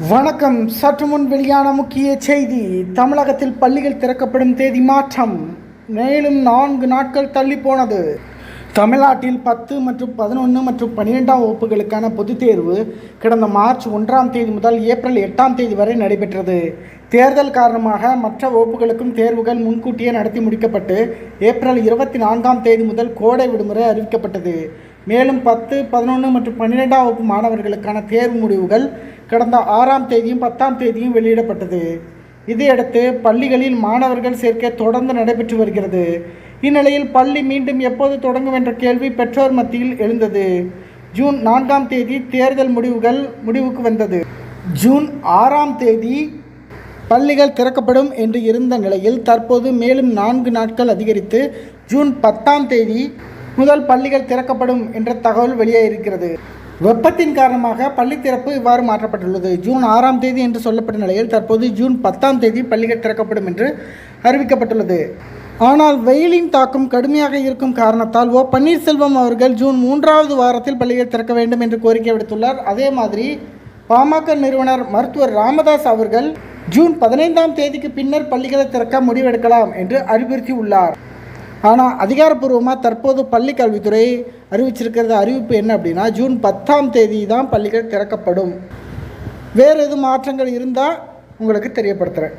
வணக்கம். சற்று முன் வெளியான முக்கிய செய்தி. தமிழகத்தில் பள்ளிகள் திறக்கப்படும் தேதி மாற்றம். மேலும் 4 நாட்கள் தள்ளி போனது. தமிழ்நாட்டில் 10 மற்றும் 11 மற்றும் 12ஆம் வகுப்புகளுக்கான பொதுத் தேர்வு கடந்த மார்ச் 1ஆம் தேதி முதல் ஏப்ரல் 8ஆம் தேதி வரை நடைபெற்றது. தேர்தல் காரணமாக மற்ற வகுப்புகளுக்கும் தேர்வுகள் முன்கூட்டியே நடத்தி முடிக்கப்பட்டு ஏப்ரல் 24ஆம் தேதி முதல் கோடை விடுமுறை அறிவிக்கப்பட்டது. மேலும் 10, 11 மற்றும் 12ஆம் வகுப்பு மாணவர்களுக்கான தேர்வு முடிவுகள் கடந்த 6ஆம் தேதியும் 10ஆம் தேதியும் வெளியிடப்பட்டது. இதையடுத்து பள்ளிகளில் மாணவர்கள் சேர்க்கை தொடர்ந்து நடைபெற்று வருகிறது. இந்நிலையில் பள்ளி மீண்டும் எப்போது தொடங்கும் என்ற கேள்வி பெற்றோர் மத்தியில் எழுந்தது. ஜூன் 4ஆம் தேதி தேர்தல் முடிவுக்கு வந்தது. ஜூன் 6ஆம் தேதி பள்ளிகள் திறக்கப்படும் என்று இருந்த நிலையில் தற்போது மேலும் 4 நாட்கள் அதிகரித்து ஜூன் 10ஆம் தேதி முதல் பள்ளிகள் திறக்கப்படும் என்ற தகவல் வெளியாகியிருக்கிறது. வெப்பத்தின் காரணமாக பள்ளி திறப்பு இவ்வாறு மாற்றப்பட்டுள்ளது. ஜூன் 6ஆம் தேதி என்று சொல்லப்பட்ட நிலையில் தற்போது ஜூன் 10ஆம் தேதி பள்ளிகள் திறக்கப்படும் என்று அறிவிக்கப்பட்டுள்ளது. ஆனால் வெயிலின் தாக்கம் கடுமையாக இருக்கும் காரணத்தால் பன்னீர்செல்வம் அவர்கள் ஜூன் 3வது வாரத்தில் பள்ளிகள் திறக்க வேண்டும் என்று கோரிக்கை விடுத்துள்ளார். அதே மாதிரி பாமக நிறுவனர் மருத்துவர் ராமதாஸ் அவர்கள் ஜூன் 15ஆம் தேதிக்கு பின்னர் பள்ளிகளை திறக்க முடிவெடுக்கலாம் என்று அறிவுறுத்தியுள்ளார். ஆனால் அதிகாரப்பூர்வமாக தற்போது பள்ளி கல்வித்துறை அறிவிச்சிருக்கிறது. அறிவிப்பு என்ன அப்படின்னா, ஜூன் 10ஆம் தேதி தான் பள்ளிகள் திறக்கப்படும். வேறு எதுவும் மாற்றங்கள் இருந்தால் உங்களுக்கு தெரியப்படுத்துகிறேன்.